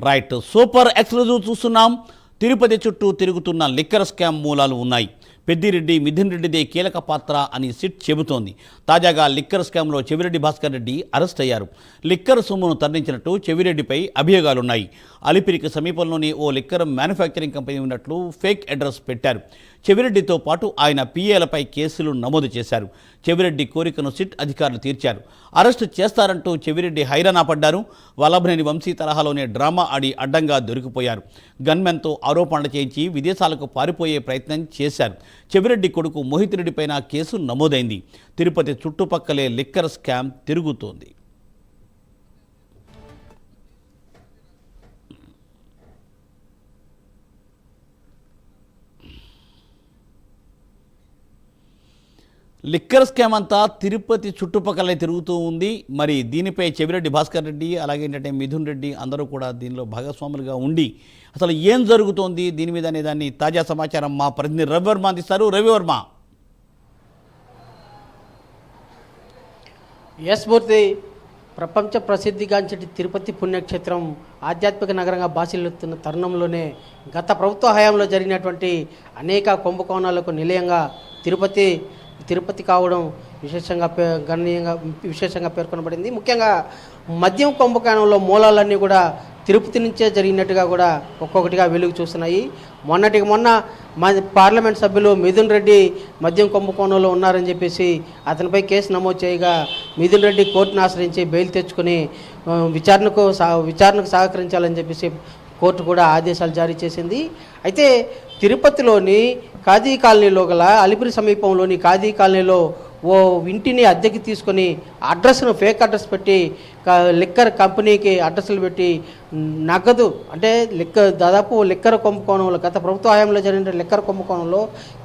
Right super exclusive చూస్తున్నాం. తిరుపతి చుట్టూ తిరుగుతున్న లిక్కర్ స్కామ్ మూలాలు ఉన్నాయి. పెద్దిరెడ్డి మిథున్ రెడ్డిదే కీలక పాత్ర అని సిట్ చెబుతోంది. తాజాగా లిక్కర్ స్కామ్లో చెవిరెడ్డి భాస్కర్ రెడ్డి అరెస్ట్ అయ్యారు. లిక్కర్ సొమ్మును తరలించినట్టు చెవిరెడ్డిపై అభియోగాలున్నాయి. అలిపిరికి సమీపంలోని ఓ లిక్కర్ మ్యానుఫ్యాక్చరింగ్ కంపెనీ ఉన్నట్లు ఫేక్ అడ్రస్ పెట్టారు. చెవిరెడ్డితో పాటు ఆయన పిఏలపై కేసులు నమోదు చేశారు. చెవిరెడ్డి కోరికను సిట్ అధికారులు తీర్చారు. అరెస్టు చేస్తారంటూ చెవిరెడ్డి హైరానా పడ్డారు. వల్లభనేని వంశీ తరహాలోనే డ్రామా ఆడి అడ్డంగా దొరికిపోయారు. గన్మెన్తో ఆరోపణలు చేయించి విదేశాలకు పారిపోయే ప్రయత్నం చేశారు. చెవిరెడ్డి కొడుకు మోహిత్ రెడ్డిపైన కేసు నమోదైంది. తిరుపతి చుట్టుపక్కలే లిక్కర్ స్కామ్ తిరుగుతోంది. లిక్కర్ స్కామ్ అంతా తిరుపతి చుట్టుపక్కలే తిరుగుతూ ఉంది. మరి దీనిపై చెవిరెడ్డి భాస్కర్ రెడ్డి అలాగే ఏంటంటే మిథున్ రెడ్డి అందరూ కూడా దీనిలో భాగస్వాములుగా ఉండి అసలు ఏం జరుగుతోంది దీని మీద అనే దాన్ని తాజా సమాచారం మా ప్రతినిధి రవివర్మ అందిస్తారు. రవివర్మ. మూర్తి, ప్రపంచ ప్రసిద్ధిగాంచటి తిరుపతి పుణ్యక్షేత్రం ఆధ్యాత్మిక నగరంగా బాసిల్లుతున్న తరుణంలోనే గత ప్రభుత్వ హయాంలో జరిగినటువంటి అనేక కుంభకోణాలకు నిలయంగా తిరుపతి కావడం విశేషంగా పేర్కొనబడింది. ముఖ్యంగా మద్యం కుంభకోణంలో మూలాలన్నీ కూడా తిరుపతి నుంచే జరిగినట్టుగా కూడా ఒక్కొక్కటిగా వెలుగు చూస్తున్నాయి. మొన్నటికి మొన్న పార్లమెంట్ సభ్యులు మిథున్ రెడ్డి మద్యం కుంభకోణంలో ఉన్నారని చెప్పేసి అతనిపై కేసు నమోదు చేయగా మిథున్ రెడ్డి కోర్టును ఆశ్రయించి బెయిల్ తెచ్చుకొని విచారణకు సహకరించాలని చెప్పేసి కోర్టు కూడా ఆదేశాలు జారీ చేసింది. అయితే తిరుపతిలోని ఖాదీ కాలనీలో గల అలిపిరి సమీపంలోని ఖాదీ కాలనీలో ఓ ఇంటిని అద్దెకి తీసుకొని అడ్రస్ను ఫేక్ అడ్రస్ పెట్టి లిక్కర్ కంపెనీకి అడ్రస్లు పెట్టి నగదు అంటే దాదాపు లిక్కర్ కుంభకోణంలో గత ప్రభుత్వ హయాంలో జరిగిన లిక్కర్ కుంభకోణంలో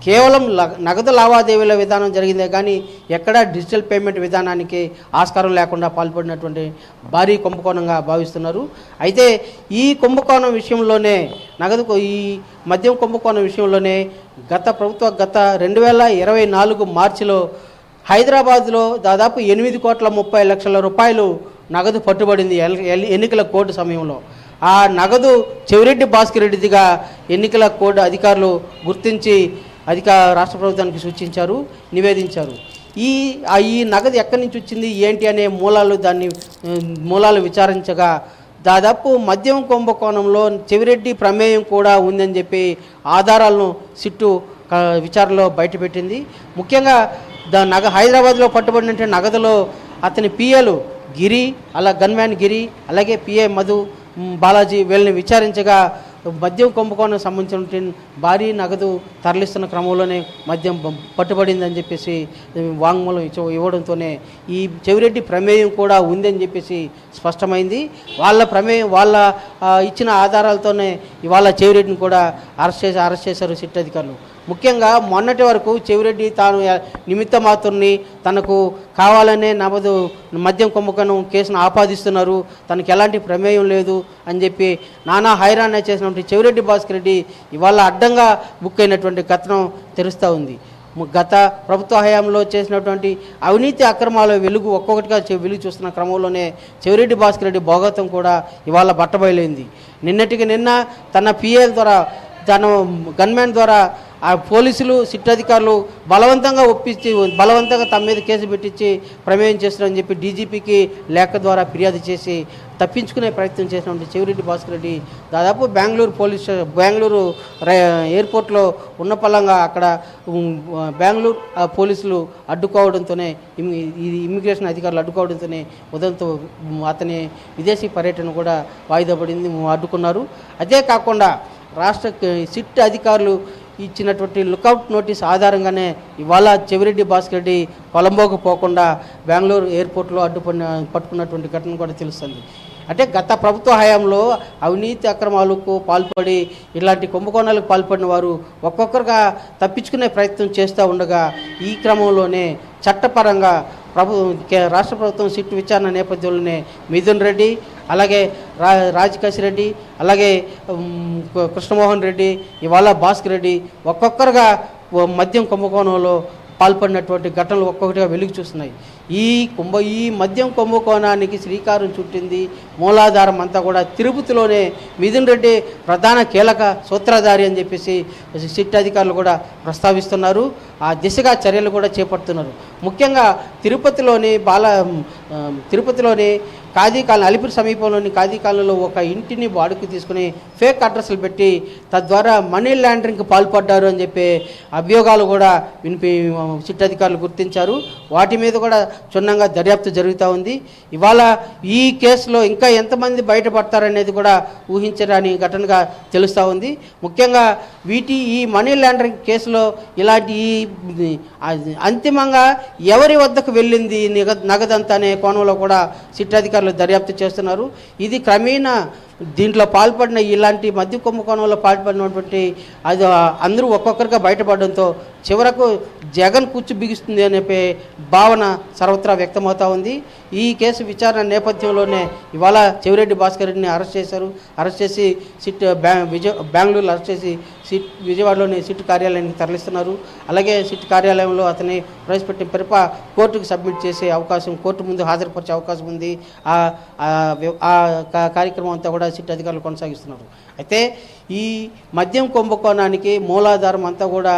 కేవలం నగదు లావాదేవీల విధానం జరిగిందే కానీ ఎక్కడా డిజిటల్ పేమెంట్ విధానానికి ఆస్కారం లేకుండా పాల్పడినటువంటి భారీ కుంభకోణంగా భావిస్తున్నారు. అయితే ఈ కుంభకోణం విషయంలోనే ఈ మద్యం కుంభకోణం విషయంలోనే గత 2024 మార్చిలో హైదరాబాద్లో దాదాపు 8,30,00,000 రూపాయలు నగదు పట్టుబడింది ఎన్నికల కోడ్ సమయంలో. ఆ నగదు చెవిరెడ్డి భాస్కర్ రెడ్డిదిగా ఎన్నికల కోడ్ అధికారులు గుర్తించి రాష్ట్ర ప్రభుత్వానికి సూచించారు, నివేదించారు. ఈ నగదు ఎక్కడి నుంచి వచ్చింది ఏంటి అనే మూలాలు విచారించగా దాదాపు మద్యం కుంభకోణంలో చెవిరెడ్డి ప్రమేయం కూడా ఉందని చెప్పి ఆధారాలను సిట్టు విచారణలో బయటపెట్టింది. ముఖ్యంగా హైదరాబాద్లో పట్టుబడిన నగదులో అతని పిఏలు గిరి, గన్మ్యాన్ గిరి, అలాగే పిఏ మధు, బాలాజీ వీళ్ళని విచారించగా మద్యం కుంభకోణం సంబంధించిన భారీ నగదు తరలిస్తున్న క్రమంలోనే మద్యం పట్టుబడిందని చెప్పేసి వాంగ్మూలం ఇవ్వడంతోనే ఈ చెవిరెడ్డి ప్రమేయం కూడా ఉందని చెప్పేసి స్పష్టమైంది. వాళ్ళ ఇచ్చిన ఆధారాలతోనే ఇవాళ చెవిరెడ్డిని కూడా అరెస్ట్ చేశారు సిట్ అధికారులు. ముఖ్యంగా మొన్నటి వరకు చెవిరెడ్డి తాను నిమిత్త మాత్రుని తనకు కావాలనే మద్యం కుంభకోణం కేసును ఆపాదిస్తున్నారు, తనకు ఎలాంటి ప్రమేయం లేదు అని చెప్పి నానా హైరాణ చేసినటువంటి చెవిరెడ్డి భాస్కర్ రెడ్డి ఇవాళ అడ్డంగా బుక్ అయినటువంటి కథనం తెలుస్తూ ఉంది. గత ప్రభుత్వ హయాంలో చేసినటువంటి అవినీతి అక్రమాల ఒక్కొక్కటిగా వెలుగు చూస్తున్న క్రమంలోనే చెవిరెడ్డి భాస్కర్ రెడ్డి భోగతం కూడా ఇవాళ బట్టబయలైంది. నిన్న తన పిఏల ద్వారా తన గన్మ్యాన్ ద్వారా ఆ పోలీసులు సిట్ అధికారులు బలవంతంగా తమ మీద కేసు పెట్టించి ప్రమేయం చేస్తున్నారని చెప్పి డీజీపీకి లేఖ ద్వారా ఫిర్యాదు చేసి తప్పించుకునే ప్రయత్నం చేసినటువంటి చెవిరెడ్డి భాస్కర్ రెడ్డి దాదాపు బెంగళూరు ఎయిర్పోర్ట్లో ఉన్న పలంగా అక్కడ బెంగళూరు పోలీసులు అడ్డుకోవడంతోనే ఇమ్మిగ్రేషన్ అధికారులు అడ్డుకోవడంతోనే ఉదయంతో అతని విదేశీ పర్యటన కూడా వాయిదా పడింది, అడ్డుకున్నారు. అదే కాకుండా రాష్ట్ర సిట్ అధికారులు ఇచ్చినటువంటి లుకౌట్ నోటీస్ ఆధారంగానే ఇవాళ చెవిరెడ్డి భాస్కర్ రెడ్డి కొలంబోకు పోకుండా బెంగళూరు ఎయిర్పోర్ట్లో పట్టుకున్నటువంటి ఘటన కూడా తెలుస్తుంది. అంటే గత ప్రభుత్వ హయాంలో అవినీతి అక్రమాలకు పాల్పడి ఇలాంటి కుంభకోణాలకు పాల్పడిన వారు ఒక్కొక్కరుగా తప్పించుకునే ప్రయత్నం చేస్తూ ఉండగా ఈ క్రమంలోనే చట్టపరంగా రాష్ట్ర ప్రభుత్వం సిట్ విచారణ నేపథ్యంలోనే మిథున్ రెడ్డి, అలాగే రాజకేశ్ రెడ్డి, అలాగే కృష్ణమోహన్ రెడ్డి, ఇవాళ భాస్కర్ రెడ్డి ఒక్కొక్కరుగా మద్యం కుంభకోణంలో పాల్పడినటువంటి ఘటనలు ఒక్కొక్కటిగా వెలుగు చూస్తున్నాయి. ఈ మద్యం కుంభకోణానికి శ్రీకారం చుట్టింది, మూలాధారం అంతా కూడా తిరుపతిలోనే మిథున్ రెడ్డి ప్రధాన కీలక సూత్రధారి అని చెప్పేసి సిట్ అధికారులు కూడా ప్రస్తావిస్తున్నారు. ఆ దిశగా చర్యలు కూడా చేపడుతున్నారు. ముఖ్యంగా తిరుపతిలోని ఖాదీ కాలనీ, అలిపిరి సమీపంలోని ఖాదీ కాలనీలో ఒక ఇంటిని బాడుకు తీసుకుని ఫేక్ అడ్రస్లు పెట్టి తద్వారా మనీ లాండరింగ్కి పాల్పడ్డారు అని చెప్పి అభియోగాలు కూడా సిట్ అధికారులు గుర్తించారు. వాటి మీద కూడా క్షుణ్ణంగా దర్యాప్తు జరుగుతూ ఉంది. ఇవాళ ఈ కేసులో ఇంకా ఎంతమంది బయటపడతారనేది కూడా ఊహించరాని ఘటనగా తెలుస్తూ ఉంది. ముఖ్యంగా ఈ మనీ లాండరింగ్ కేసులో ఇలాంటి అంతిమంగా ఎవరి వద్దకు వెళ్ళింది నగదంతా అనే కోణంలో కూడా సిట్ అధికారులు దర్యాప్తు చేస్తున్నారు. ఇది క్రమేణా దీంట్లో పాల్పడిన ఇలాంటి మద్య కుంభకోణంలో పాల్పడినటువంటి అది అందరూ ఒక్కొక్కరిగా బయటపడడంతో చివరకు జగన్ కూర్చు బిగిస్తుంది అనే భావన సర్వత్రా వ్యక్తమవుతూ ఉంది. ఈ కేసు విచారణ నేపథ్యంలోనే ఇవాళ చెవిరెడ్డి భాస్కర్ రెడ్డిని అరెస్ట్ చేశారు. అరెస్ట్ చేసి బెంగళూరులో అరెస్ట్ చేసి విజయవాడలోని సిట్ కార్యాలయానికి తరలిస్తున్నారు. అలాగే సిట్ కార్యాలయంలో అతని ప్రవేశపెట్టిన పిదప కోర్టుకు సబ్మిట్ చేసే అవకాశం, కోర్టు ముందు హాజరుపరిచే అవకాశం ఉంది. ఆ కార్యక్రమం అంతా కూడా సిట్ అధికారులు కొనసాగిస్తున్నారు. అయితే ఈ మద్యం కుంభకోణానికి మూలాధారం అంతా కూడా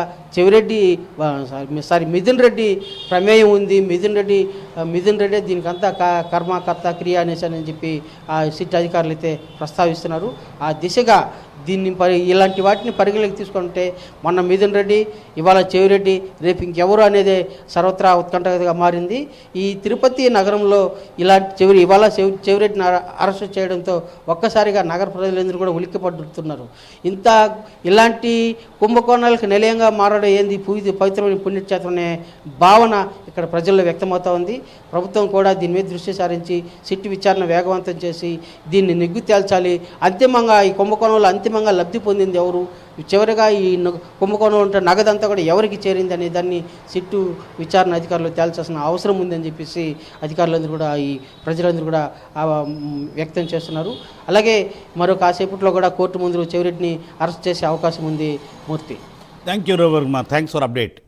మిథున్ రెడ్డి ప్రమేయం ఉంది. మిథున్ రెడ్డి దీనికంతా కర్మకర్త క్రియ అనేసి చెప్పి ఆ సిట్ అధికారులు అయితే ప్రస్తావిస్తున్నారు. ఆ దిశగా ఇలాంటి వాటిని పరిగణలోకి తీసుకుంటే మొన్న మిథున్ రెడ్డి, ఇవాళ చెవిరెడ్డి, రేపు ఇంకెవరు అనేది సర్వత్రా ఉత్కంఠగా మారింది. ఈ తిరుపతి నగరంలో ఇవాళ చెవిరెడ్డిని అరెస్ట్ చేయడంతో ఒక్కసారిగా నగర ప్రజలందరూ కూడా ఉలిక్కిపడుతున్నారు. ఇలాంటి కుంభకోణాలకు నిలయంగా మారడం ఏంది పవిత్రమైన పుణ్యక్షేత్రం అనే భావన ఇక్కడ ప్రజల్లో వ్యక్తమవుతూ ఉంది. ప్రభుత్వం కూడా దీని మీద దృష్టి సారించి సిట్ విచారణ వేగవంతం చేసి దీన్ని నిగ్గు తేల్చాలి. అంతిమంగా ఈ కుంభకోణంలో లబ్ధి పొందింది ఎవరు, చివరిగా ఈ కుంభకోణం ఉంటే నగదంతా కూడా ఎవరికి చేరింది అనే దాన్ని సిట్టు విచారణ అధికారులు తేల్చాల్సిన అవసరం ఉందని చెప్పేసి అధికారులందరూ కూడా ఈ ప్రజలందరూ కూడా వ్యక్తం చేస్తున్నారు. అలాగే మరో కాసేపట్లో కూడా కోర్టు ముందు చెవిరెడ్డిని అరెస్ట్ చేసే అవకాశం ఉంది. Murthy, thank you Ravivarma, thanks for update.